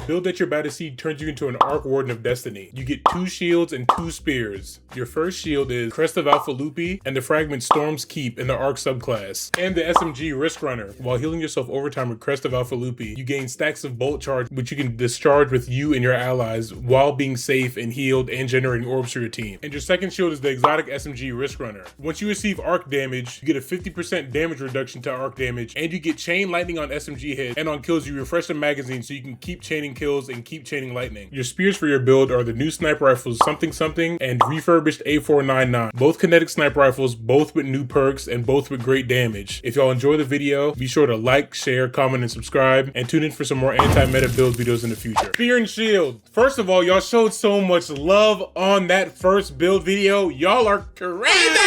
build that you're about to see turns you into an Arc Warden of Destiny. You get 2 shields and 2 spears. Your first shield is Crest of Alpha Lupi and the fragment Storm's Keep in the Arc subclass, and the SMG Risk Runner. While healing yourself overtime with Crest of Alpha Lupi, you gain stacks of bolt charge, which you can discharge with you and your allies while being safe and healed and generating orbs for your team. And your second shield is the exotic SMG Risk Runner. Once you receive arc damage, you get a 50% damage reduction to arc damage, and you get chain lightning on SMG hits, and on kills you refresh the magazine so you can keep chaining kills and keep chaining lightning. Your spears for your build are the new sniper rifles something something and refurbished A499. Both kinetic sniper rifles, both with new perks and both with great damage. If y'all enjoy the video, be sure to like, share, comment, and subscribe, and tune in for some more anti-meta build videos in the future. Spear and shield. First of all, y'all showed so much love on that first build video. Y'all are crazy!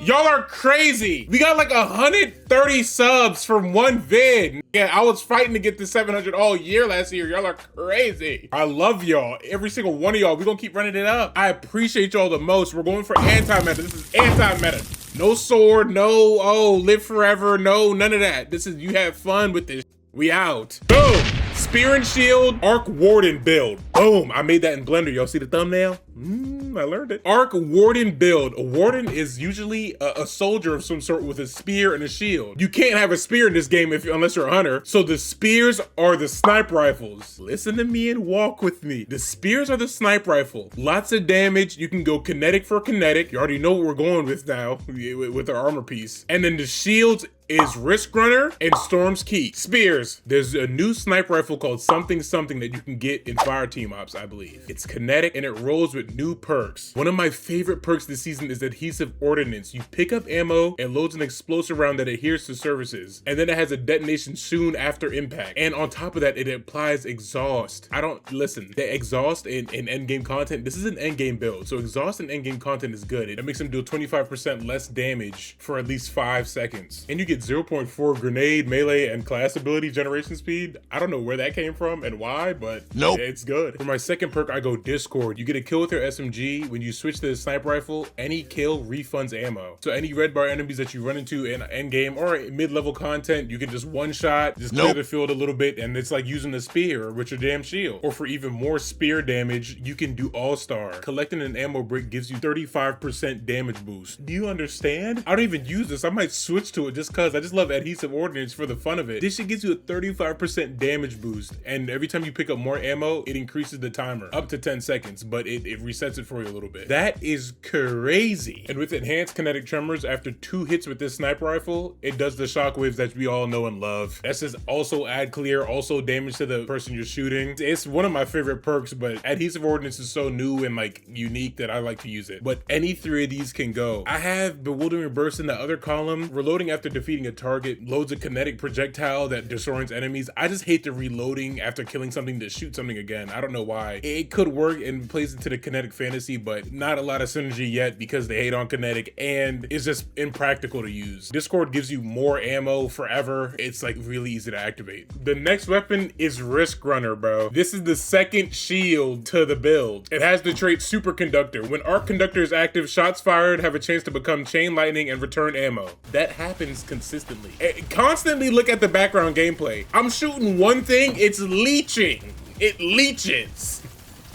Y'all are crazy. We got like 130 subs from one vid. Yeah, I was fighting to get to 700 all year last year. Y'all are crazy. I love y'all. Every single one of y'all. We're gonna keep running it up. I appreciate y'all the most. We're going for anti-meta. This is anti-meta. No sword, no, oh, live forever. No, none of that. This is, you have fun with this. We out. Boom. Spear and shield, Arc Warden build. Boom. I made that in Blender. Y'all see the thumbnail? I learned it. Arc Warden build. A Warden is usually a soldier of some sort with a spear and a shield. You can't have a spear in this game unless you're a hunter. So the spears are the sniper rifles. Listen to me and walk with me. The spears are the sniper rifle. Lots of damage. You can go kinetic for kinetic. You already know what we're going with now with our armor piece. And then the shields is Risk Runner and Storm's Keep. Spears. There's a new sniper rifle called something something that you can get in Fire Team Ops, I believe. It's kinetic and it rolls with new perks. One of my favorite perks this season is Adhesive Ordnance. You pick up ammo and loads an explosive round that adheres to surfaces, and then it has a detonation soon after impact. And on top of that, it applies exhaust. Listen, the exhaust in endgame content, this is an endgame build, so exhaust in endgame content is good. It makes them do 25% less damage for at least 5 seconds. And you get 0.4 grenade, melee, and class ability generation speed. I don't know where that came from and why, but nope, it's good. For my second perk, I go Discord. You get a kill with your SMG. When you switch to the sniper rifle, any kill refunds ammo. So any red bar enemies that you run into in endgame or mid-level content, you can just one shot, just clear the field a little bit, and it's like using a spear with your damn shield. Or for even more spear damage, you can do All-Star. Collecting an ammo brick gives you 35% damage boost. Do you understand? I don't even use this. I might switch to it just cause I just love Adhesive Ordnance for the fun of it. This shit gives you a 35% damage boost, and every time you pick up more ammo, it increases the timer up to 10 seconds, but it resets it for you a little bit. That is crazy. And with enhanced kinetic tremors, after 2 hits with this sniper rifle, it does the shockwaves that we all know and love. That says also add clear, also damage to the person you're shooting. It's one of my favorite perks, but Adhesive Ordnance is so new and like unique that I like to use it. But any 3 of these can go. I have Bewildering Burst in the other column. Reloading after defeating a target loads a kinetic projectile that disorients enemies. I just hate the reloading after killing something to shoot something again. I don't know why. It could work and plays into the kinetic fantasy, but not a lot of synergy yet because they hate on kinetic and it's just impractical to use. Discord gives you more ammo forever. It's like really easy to activate. The next weapon is Risk Runner, bro. This is the second shield to the build. It has the trait Superconductor. When Arc Conductor is active, shots fired have a chance to become chain lightning and return ammo. That happens consistently. Constantly look at the background gameplay. I'm shooting one thing, it's leeching. It leeches.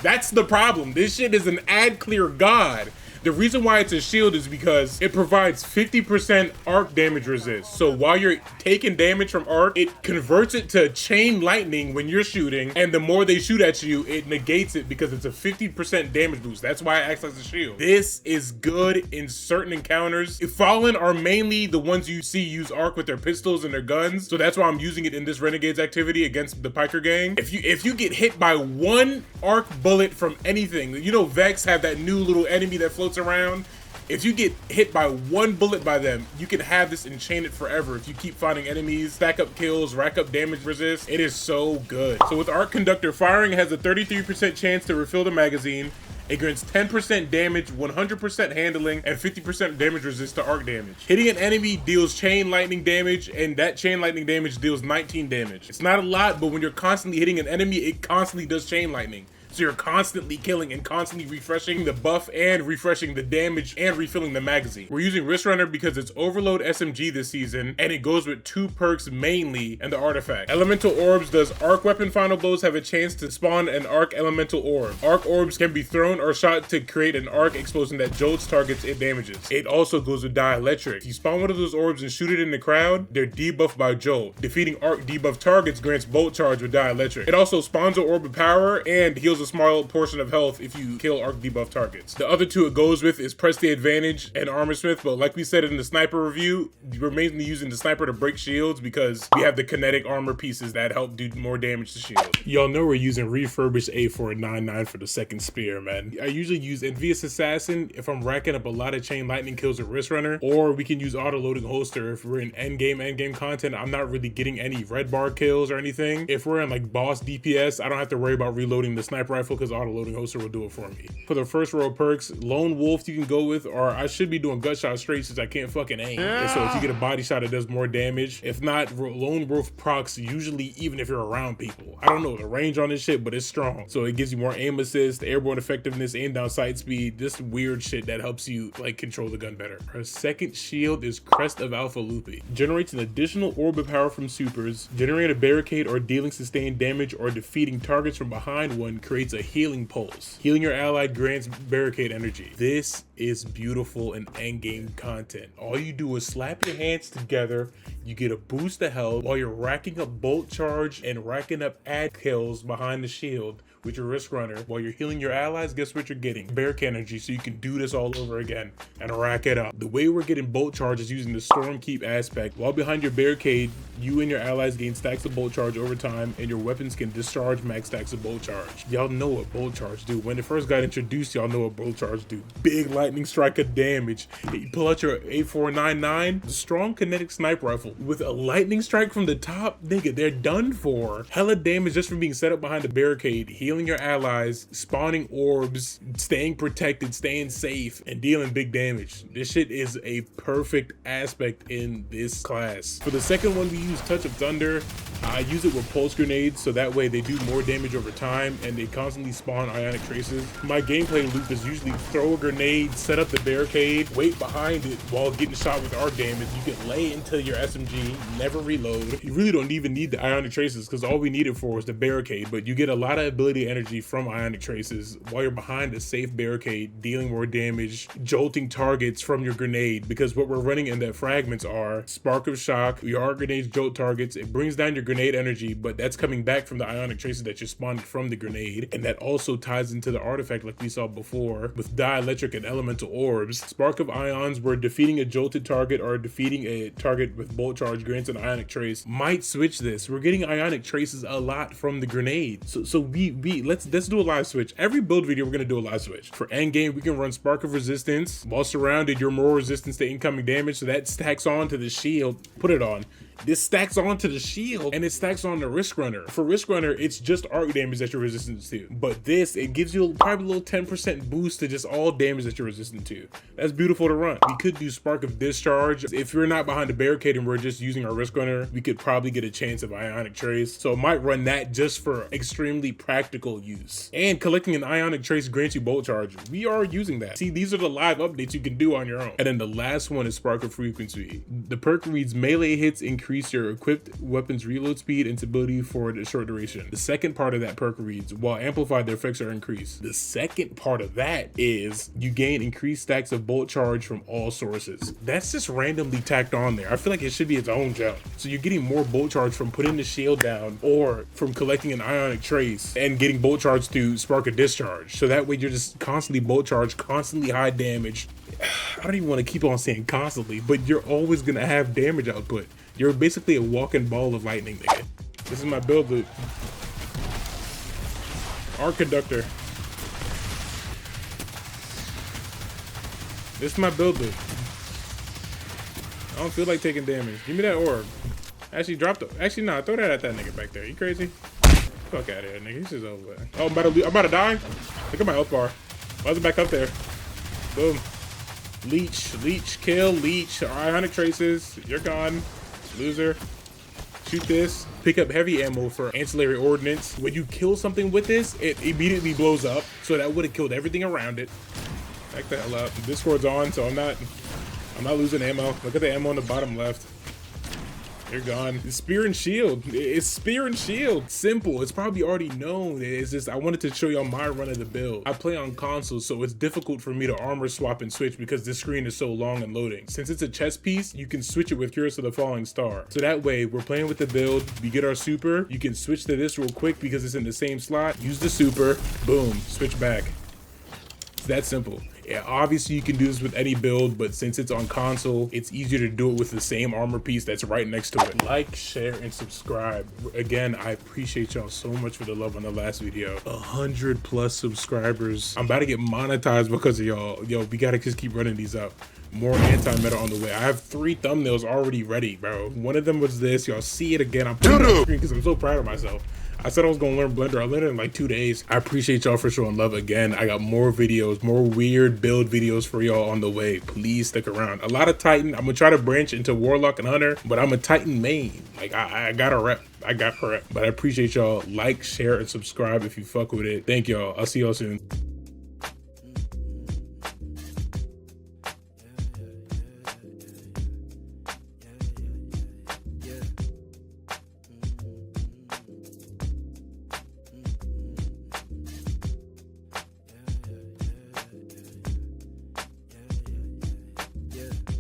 That's the problem. This shit is an ad clear god. The reason why it's a shield is because it provides 50% arc damage resist. So while you're taking damage from arc, it converts it to chain lightning when you're shooting, and the more they shoot at you, it negates it because it's a 50% damage boost. That's why it acts as a shield. This is good in certain encounters. Fallen are mainly the ones you see use arc with their pistols and their guns, so that's why I'm using it in this Renegades activity against the Piker gang. If you get hit by one arc bullet from anything, you know Vex have that new little enemy that floats around. If you get hit by one bullet by them, you can have this enchanted forever. If you keep finding enemies, stack up kills, rack up damage resist, it is so good. So with Arc Conductor, firing has a 33% chance to refill the magazine. It grants 10% damage, 100% handling, and 50% damage resist to arc damage. Hitting an enemy deals chain lightning damage, and that chain lightning damage deals 19 damage. It's not a lot, but when you're constantly hitting an enemy, it constantly does chain lightning. So you're constantly killing and constantly refreshing the buff and refreshing the damage and refilling the magazine. We're using Wrist Runner because it's Overload SMG this season, and it goes with 2 perks mainly and the artifact. Elemental Orbs does arc weapon final blows have a chance to spawn an arc elemental orb. Arc orbs can be thrown or shot to create an arc explosion that jolts targets it damages. It also goes with dielectric. If you spawn one of those orbs and shoot it in the crowd, they're debuffed by jolt. Defeating arc debuff targets grants bolt charge with dielectric. It also spawns an orb of power and heals a small portion of health if you kill arc debuff targets. The other 2 it goes with is Press the Advantage and Armor Smith, but like we said in the sniper review, we're mainly using the sniper to break shields because we have the kinetic armor pieces that help do more damage to shields. Y'all know we're using refurbished A499 for the second spear, man. I usually use Envious Assassin if I'm racking up a lot of chain lightning kills with Wrist Runner, or we can use auto loading holster if we're in endgame content. I'm not really getting any red bar kills or anything. If we're in like boss DPS, I don't have to worry about reloading the sniper rifle because auto loading holster will do it for me. For the first row of perks, Lone Wolf you can go with, or I should be doing gut shot straight since I can't fucking aim. And so if you get a body shot, it does more damage. If not, Lone Wolf procs usually even if you're around people. I don't know the range on this shit, but it's strong. So it gives you more aim assist, airborne effectiveness, aim down sight speed, this weird shit that helps you like control the gun better. Our second shield is Crest of Alpha Lupi. Generates an additional orb of power from supers. Generate a barricade or dealing sustained damage or defeating targets from behind one creates a healing pulse. Healing your allied grants barricade energy. This is beautiful in endgame content. All you do is slap your hands together, you get a boost of health while you're racking up bolt charge and racking up ad kills behind the shield with your Wrist Runner. While you're healing your allies, guess what you're getting? Barricade energy, so you can do this all over again and rack it up. The way we're getting bolt charge is using the Storm Keep aspect. While behind your barricade, you and your allies gain stacks of bolt charge over time, and your weapons can discharge max stacks of bolt charge. Y'all know what bolt charge do. When it first got introduced, y'all know what bolt charge do. Big lightning strike of damage. You pull out your A499, the strong kinetic sniper rifle with a lightning strike from the top, nigga, they're done for. Hella damage just from being set up behind the barricade, healing your allies, spawning orbs, staying protected, staying safe, and dealing big damage. This shit is a perfect aspect in this class. For the second one, we use Touch of Thunder. I use it with pulse grenades, so that way they do more damage over time and they constantly spawn ionic traces. My gameplay loop is usually throw a grenade, set up the barricade, wait behind it while getting shot with arc damage. You can lay into your SMG, never reload. You really don't even need the ionic traces because all we need it for is the barricade, but you get a lot of ability energy from ionic traces while you're behind a safe barricade, dealing more damage, jolting targets from your grenade, because what we're running in the fragments are Spark of Shock, your arc grenades jolt targets, it brings down your grenade energy, but that's coming back from the ionic traces that you spawned from the grenade, and that also ties into the artifact like we saw before with dielectric and elemental orbs. Spark of Ions, where defeating a jolted target or defeating a target with bolt charge grants an ionic trace. Might switch this. We're getting ionic traces a lot from the grenade, so let's do a live switch. Every build video we're gonna do a live switch. For endgame, we can run Spark of Resistance. While surrounded, you're more resistant to incoming damage, so that stacks on to the shield. Put it on. This stacks onto the shield and it stacks on the Wrist Runner. For Wrist Runner, it's just arc damage that you're resistant to. But this, it gives you probably a little 10% boost to just all damage that you're resistant to. That's beautiful to run. We could do Spark of Discharge. If you're not behind the barricade and we're just using our Wrist Runner, we could probably get a chance of Ionic Trace. So I might run that just for extremely practical use. And collecting an Ionic Trace grants you Bolt Charge. We are using that. See, these are the live updates you can do on your own. And then the last one is Spark of Frequency. The perk reads melee hits increase your equipped weapons reload speed and stability for a short duration. The second part of that perk reads, while amplified, their effects are increased. The second part of that is you gain increased stacks of bolt charge from all sources. That's just randomly tacked on there. I feel like it should be its own gem. So you're getting more bolt charge from putting the shield down or from collecting an Ionic Trace and getting bolt charge to Spark a Discharge. So that way you're just constantly bolt charge, constantly high damage. I don't even want to keep on saying constantly, but you're always gonna have damage output. You're basically a walking ball of lightning, nigga. This is my build loop. Arc Conductor. This is my build loop. I don't feel like taking damage. Give me that orb. Actually, actually, nah, throw that at that nigga back there. You crazy? Fuck out of here, nigga. This is over. Oh, I'm about to die? Look at my health bar. Why is it back up there? Boom. Leech, kill, leech. Ionic Traces. You're gone. Loser. shoot this, pick up heavy ammo for ancillary ordnance. When you kill something with this, it immediately blows up. So that would have killed everything around it. Back the hell up. Discord's on, so I'm not losing ammo. Look at the ammo on the bottom left. They're gone. It's spear and shield. It's spear and shield. Simple. It's probably already known. It's just I wanted to show y'all my run of the build. I play on console, so it's difficult for me to armor swap and switch because this screen is so long and loading. Since it's a chess piece, you can switch it with Curse of the Falling Star. So that way, we're playing with the build. We get our super. You can switch to this real quick because it's in the same slot. Use the super. Boom. Switch back. It's that simple. Yeah, obviously you can do this with any build, but since it's on console, it's easier to do it with the same armor piece that's right next to it. Like, share, and subscribe. Again, I appreciate y'all so much for the love on the last video. 100+ subscribers. I'm about to get monetized because of y'all. Yo, we gotta just keep running these up. More anti-meta on the way. I have 3 thumbnails already ready, bro. One of them was this. Y'all see it again. I'm putting it on screen because I'm so proud of myself. I said I was gonna learn Blender. I learned it in like 2 days. I appreciate y'all for showing love again. I got more videos, more weird build videos for y'all on the way. Please stick around. A lot of Titan. I'm gonna try to branch into Warlock and Hunter, but I'm a Titan main. Like I got a rep. I got her rep. But I appreciate y'all. Like, share, and subscribe if you fuck with it. Thank y'all. I'll see y'all soon.